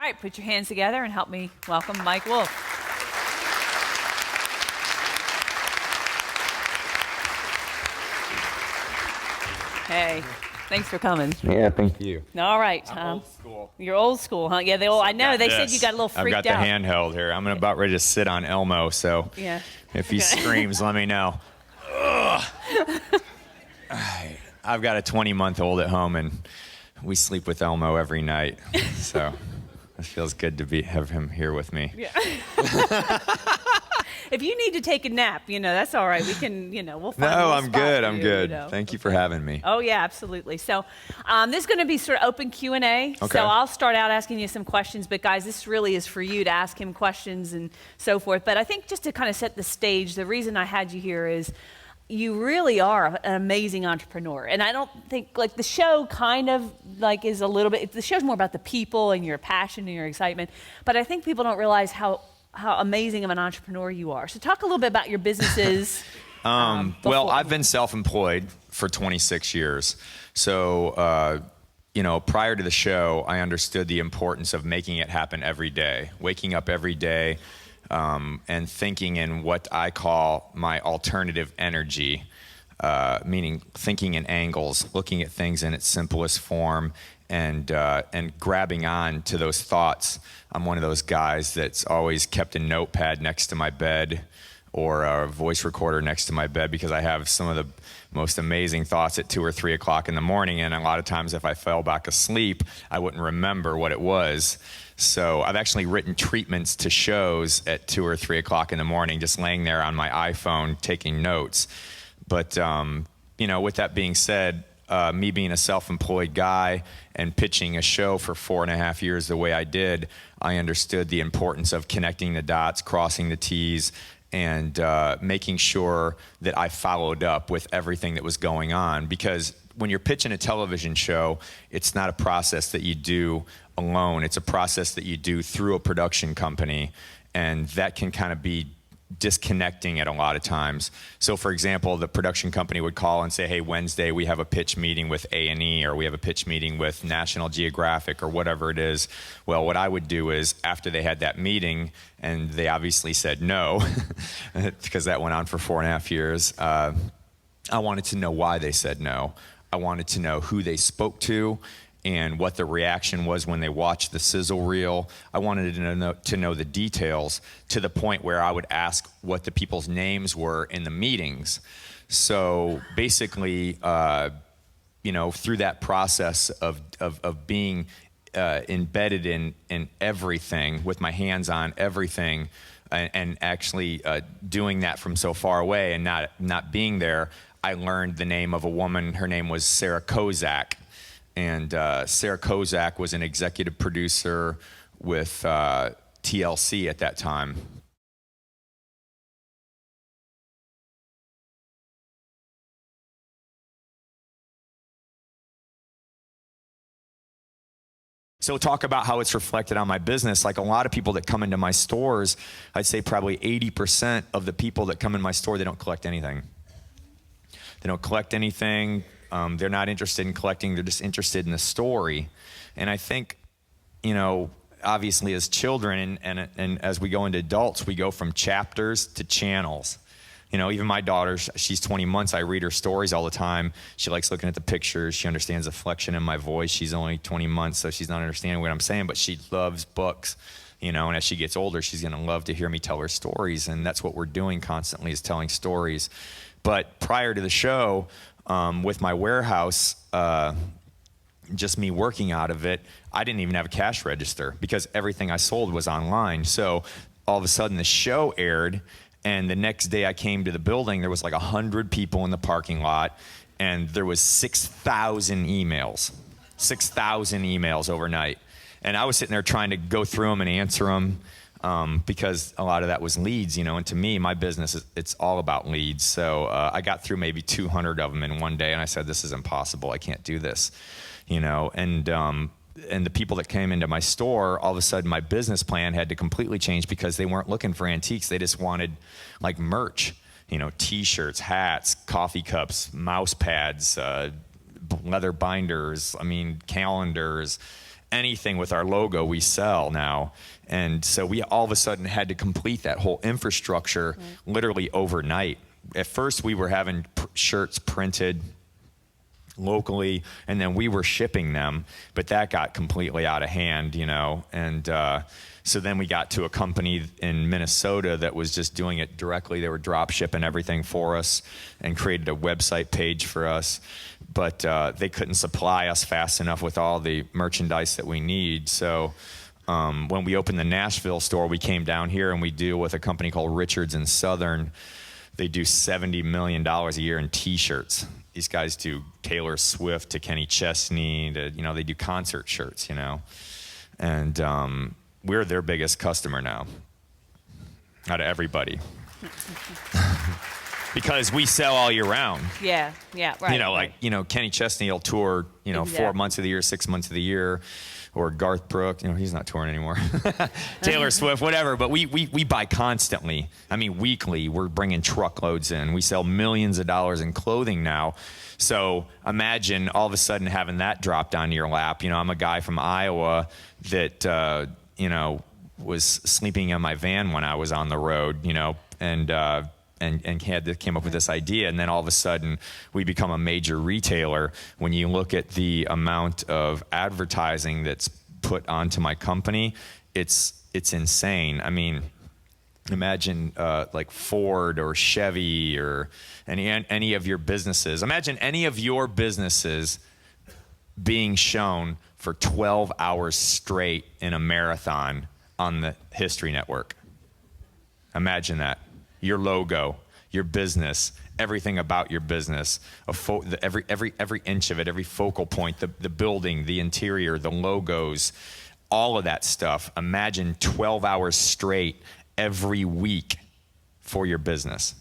All right, put your hands together and help me welcome Mike Wolfe. Hey, thanks for coming. Yeah, thank you. All right, I'm old school. You're old school, huh? Yeah, I know. They said you got a little freaked out. I've got the handheld here. I'm about ready to sit on Elmo, so yeah. If he screams, let me know. I've got a 20-month-old at home, and we sleep with Elmo every night, so it feels good to have him here with me. Yeah. If you need to take a nap, that's all right. We can, we'll find a No, little I'm spot good. for I'm you, good. Thank you for having me. Oh, yeah, absolutely. So this is going to be sort of open Q&A. Okay. So I'll start out asking you some questions. But, guys, this really is for you to ask him questions and so forth. But I think just to kind of set the stage, the reason I had you here is you really are an amazing entrepreneur. And I don't think, the show kind of, is a little bit, the show's more about the people and your passion and your excitement. But I think people don't realize how amazing of an entrepreneur you are. So talk a little bit about your businesses. Well, I've been self-employed for 26 years. So, prior to the show, I understood the importance of making it happen every day, waking up every day and thinking in what I call my alternative energy, meaning thinking in angles, looking at things in its simplest form, and grabbing on to those thoughts. I'm one of those guys that's always kept a notepad next to my bed or a voice recorder next to my bed because I have some of the most amazing thoughts at 2 or 3 o'clock in the morning, and a lot of times if I fell back asleep, I wouldn't remember what it was. So I've actually written treatments to shows at 2 or 3 o'clock in the morning, just laying there on my iPhone taking notes. But, with that being said, me being a self-employed guy and pitching a show for 4.5 years the way I did, I understood the importance of connecting the dots, crossing the T's, and making sure that I followed up with everything that was going on. Because when you're pitching a television show, it's not a process that you do alone. It's a process that you do through a production company, and that can kind of be disconnecting at a lot of times. So for example, the production company would call and say, hey, Wednesday we have a pitch meeting with A&E, or we have a pitch meeting with National Geographic, or whatever it is. Well, what I would do is, after they had that meeting, and they obviously said no, because that went on for 4.5 years, I wanted to know why they said no. I wanted to know who they spoke to and what the reaction was when they watched the sizzle reel. I wanted to know the details, to the point where I would ask what the people's names were in the meetings. So basically, through that process of being embedded in everything, with my hands on everything, and actually doing that from so far away and not being there, I learned the name of a woman. Her name was Sarah Kozak. And Sarah Kozak was an executive producer with TLC at that time. So talk about how it's reflected on my business. Like a lot of people that come into my stores, I'd say probably 80% of the people that come in my store, they don't collect anything. They don't collect anything. They're not interested in collecting. They're just interested in the story. And I think, obviously as children and as we go into adults, we go from chapters to channels. Even my daughter, she's 20 months. I read her stories all the time. She likes looking at the pictures. She understands the inflection in my voice. She's only 20 months, so she's not understanding what I'm saying, but she loves books. And as she gets older, she's going to love to hear me tell her stories. And that's what we're doing constantly, is telling stories. But prior to the show, with my warehouse, just me working out of it, I didn't even have a cash register because everything I sold was online. So all of a sudden the show aired, and the next day I came to the building, there was like 100 people in the parking lot, and there was 6,000 emails overnight. And I was sitting there trying to go through them and answer them. Because a lot of that was leads, and to me, my business, it's all about leads. So I got through maybe 200 of them in one day, and I said, this is impossible. I can't do this, and the people that came into my store, all of a sudden my business plan had to completely change because they weren't looking for antiques. They just wanted like merch, T-shirts, hats, coffee cups, mouse pads, leather binders, calendars. anything with our logo we sell now. And so we all of a sudden had to complete that whole infrastructure literally overnight. At first we were having shirts printed locally, and then we were shipping them, but that got completely out of hand, you know. And so then we got to a company in Minnesota that was just doing it directly. They were drop shipping everything for us and created a website page for us, but they couldn't supply us fast enough with all the merchandise that we need. So when we opened the Nashville store, we came down here and we deal with a company called Richards and Southern. They do $70 million a year in t-shirts. These guys do Taylor Swift to Kenny Chesney to, you know, they do concert shirts, you know. And we're their biggest customer now out of everybody. Because we sell all year round. Yeah, right. You know, like, you know, Kenny Chesney will tour, you know, 4 months of the year, 6 months of the year. Or Garth Brooks, you know, he's not touring anymore. Taylor Swift, whatever. But we buy constantly. I mean, weekly, we're bringing truckloads in. We sell millions of dollars in clothing now. So imagine all of a sudden having that dropped onto your lap. You know, I'm a guy from Iowa that, you know, was sleeping in my van when I was on the road, you know, and came up with this idea, and then all of a sudden we become a major retailer. When you look at the amount of advertising that's put onto my company, it's insane. I mean, imagine like Ford or Chevy or any of your businesses. Imagine any of your businesses being shown for 12 hours straight in a marathon on the History Network. Imagine that. Your logo, your business, everything about your business, every inch of it, every focal point, the building, the interior, the logos, all of that stuff. Imagine 12 hours straight every week for your business.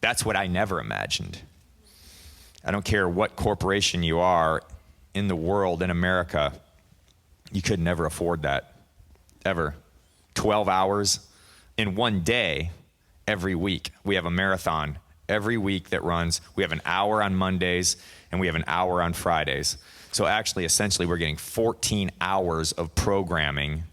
That's what I never imagined. I don't care what corporation you are in the world, in America, you could never afford that, ever. 12 hours in one day. Every week. We have a marathon every week that runs. We have an hour on Mondays and we have an hour on Fridays. So actually, essentially, we're getting 14 hours of programming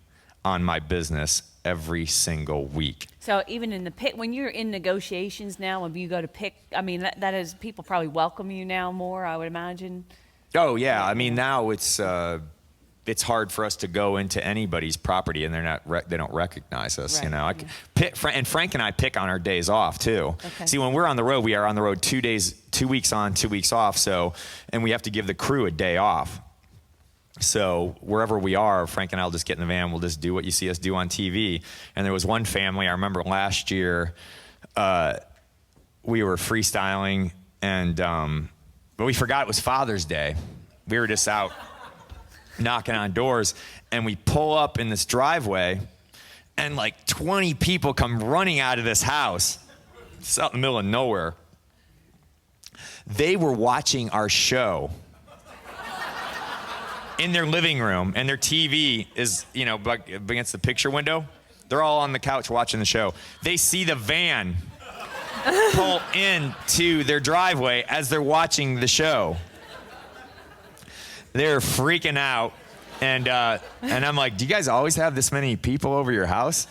on my business every single week. So even in the when you're in negotiations now, when you go to pick, I mean, that is, people probably welcome you now more, I would imagine. Oh yeah, I mean, now it's hard for us to go into anybody's property and they don't recognize us, right, you know. And Frank and I pick on our days off too. Okay. See, when we're on the road, we are on the road 2 days, 2 weeks on, 2 weeks off. So, and we have to give the crew a day off. So wherever we are, Frank and I'll just get in the van. We'll just do what you see us do on TV. And there was one family, I remember last year, we were freestyling and, but we forgot it was Father's Day. We were just out knocking on doors, and we pull up in this driveway, and like 20 people come running out of this house. It's out in the middle of nowhere. They were watching our show in their living room, and their TV is, you know, against the picture window. They're all on the couch watching the show. They see the van pull into their driveway as they're watching the show. They're freaking out, and I'm like, do you guys always have this many people over your house?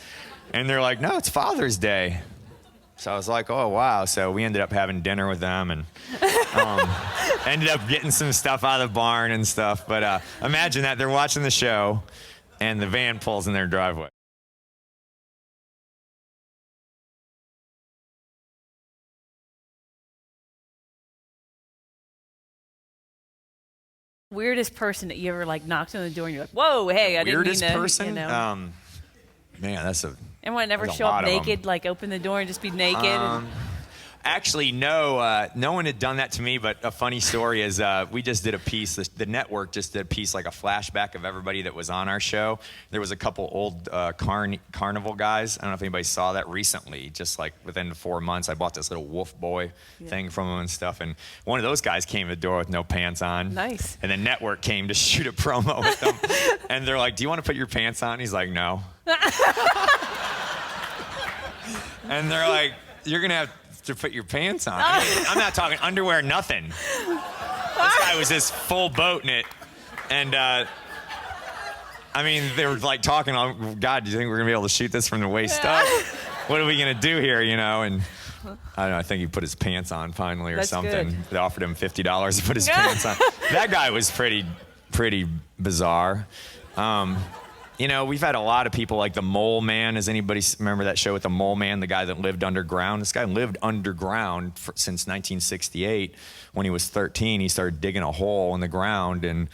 And they're like, no, it's Father's Day. So I was like, oh, wow. So we ended up having dinner with them and ended up getting some stuff out of the barn and stuff. But imagine that. They're watching the show, and the van pulls in their driveway. Weirdest person that you ever like knocked on the door and you're like, whoa, hey, I didn't mean to. Weirdest person? You know. Man, that's a. Everyone ever show up naked, like open the door and just be naked? Actually, no. No one had done that to me, but a funny story is we just did a piece. The network just did a piece, like a flashback of everybody that was on our show. There was a couple old carnival guys. I don't know if anybody saw that recently. Just like within 4 months, I bought this little wolf boy thing from them and stuff. And one of those guys came to the door with no pants on. Nice. And the network came to shoot a promo with them. And they're like, do you want to put your pants on? He's like, no. And they're like, you're going to have to put your pants on. I'm not talking underwear, nothing. This guy was just full boat in it. And I mean, they were like talking, oh, God, do you think we're going to be able to shoot this from the waist up? What are we going to do here, you know? And I don't know, I think he put his pants on finally or That's something. good. They offered him $50 to put his pants on. That guy was pretty bizarre. You know, we've had a lot of people like the Mole Man. Does anybody remember that show with the Mole Man, the guy that lived underground? This guy lived underground since 1968. When he was 13, he started digging a hole in the ground, and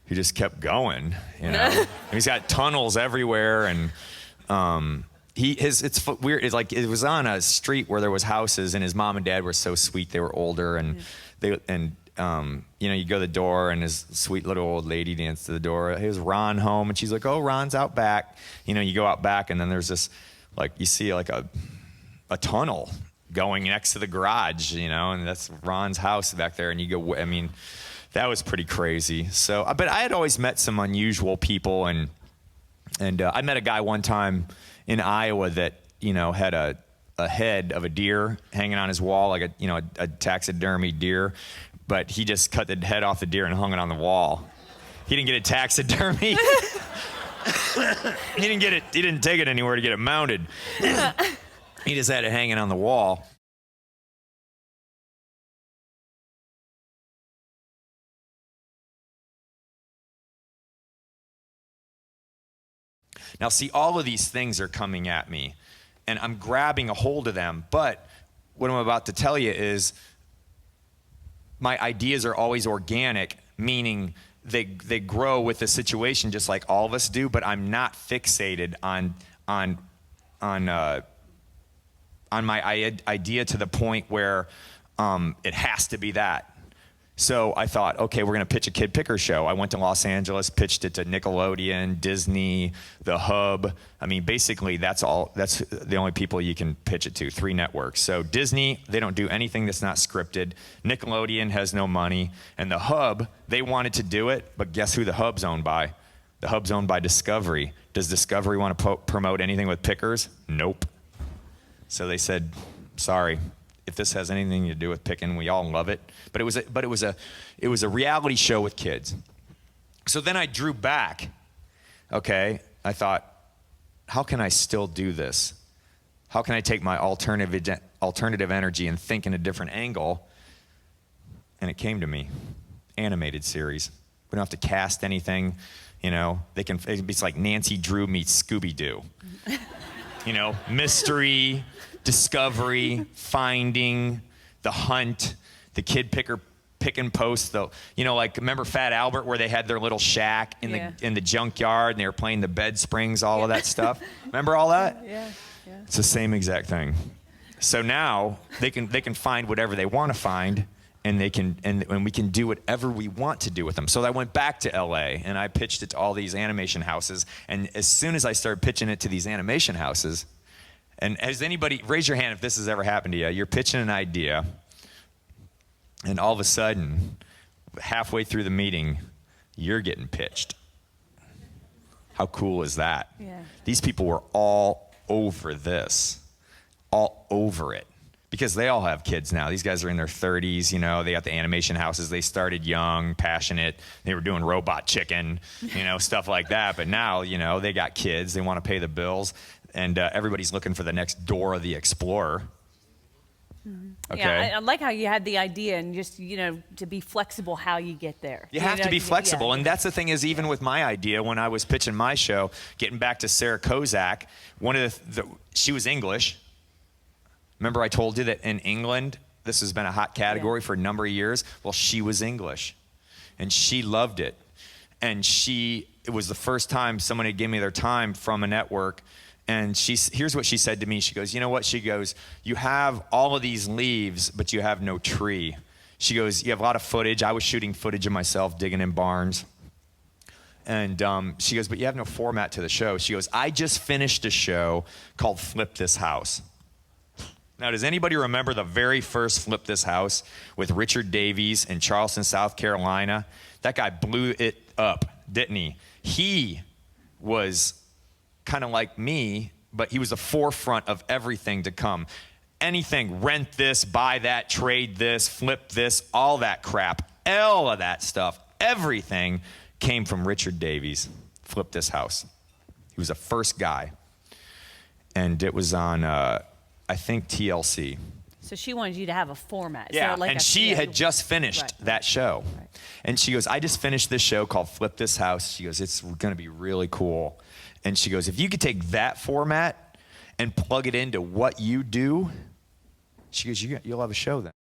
he just kept going, you know? And he's got tunnels everywhere, and it's weird. It's like it was on a street where there was houses, and his mom and dad were so sweet. They were older, and you know, you go to the door, and his sweet little old lady danced to the door. Hey, is Ron home? And she's like, oh, Ron's out back. You know, you go out back, and then there's this, like, you see like a tunnel going next to the garage, you know, and that's Ron's house back there. And you go, I mean, that was pretty crazy. So, but I had always met some unusual people, and I met a guy one time in Iowa that, you know, had a head of a deer hanging on his wall, like a taxidermy deer, but he just cut the head off the deer and hung it on the wall. He didn't get it taxidermy. He didn't take it anywhere to get it mounted. He just had it hanging on the wall. Now, see, all of these things are coming at me, and I'm grabbing a hold of them. But what I'm about to tell you is my ideas are always organic, meaning they grow with the situation just like all of us do, but I'm not fixated on my idea to the point where it has to be that. So I thought, okay, we're going to pitch a Kid Picker show. I went to Los Angeles, pitched it to Nickelodeon, Disney, The Hub. I mean, basically, that's the only people you can pitch it to, 3 networks. So Disney, they don't do anything that's not scripted. Nickelodeon has no money. And The Hub, they wanted to do it, but guess who The Hub's owned by? The Hub's owned by Discovery. Does Discovery want to promote anything with pickers? Nope. So they said, sorry. If this has anything to do with picking, we all love it. But it was a reality show with kids. So then I drew back. Okay, I thought, how can I still do this? How can I take my alternative energy and think in a different angle? And it came to me, animated series. We don't have to cast anything, you know. It's like Nancy Drew meets Scooby-Doo. You know, mystery, discovery, finding, the hunt, the Kid Picker pick and post, like remember Fat Albert where they had their little shack in the junkyard and they were playing the bed springs, all of that stuff. Remember all that? Yeah. It's the same exact thing. So now they can find whatever they want to find, and we can do whatever we want to do with them. So I went back to LA and I pitched it to all these animation houses. And as soon as I started pitching it to these animation houses, and has anybody, raise your hand if this has ever happened to you. You're pitching an idea, and all of a sudden, halfway through the meeting, you're getting pitched. How cool is that? Yeah. These people were all over this, all over it. Because they all have kids now. These guys are in their 30s, you know, they got the animation houses. They started young, passionate. They were doing Robot Chicken, you know, stuff like that. But now, you know, they got kids. They want to pay the bills. And everybody's looking for the next Dora the Explorer. Mm-hmm. Okay. Yeah, I like how you had the idea and just, you know, to be flexible how you get there. You have to be flexible. And that's the thing is, even with my idea, when I was pitching my show, getting back to Sarah Kozak, she was English. Remember I told you that in England, this has been a hot category for a number of years? Well, she was English, and she loved it. And it was the first time someone had given me their time from a network, and here's what she said to me. She goes, you know what? She goes, you have all of these leaves, but you have no tree. She goes, you have a lot of footage. I was shooting footage of myself digging in barns. And she goes, but you have no format to the show. She goes, I just finished a show called Flip This House. Now, does anybody remember the very first Flip This House with Richard Davies in Charleston, South Carolina? That guy blew it up, didn't he? He was kind of like me, but he was the forefront of everything to come. Anything, rent this, buy that, trade this, flip this, all that crap, all of that stuff, everything came from Richard Davies. Flip This House. He was the first guy. And it was on, I think, TLC. So she wanted you to have a format. Yeah, so like and she had just finished that show. Right. And she goes, I just finished this show called Flip This House. She goes, it's going to be really cool. And she goes, if you could take that format and plug it into what you do, she goes, you'll have a show then.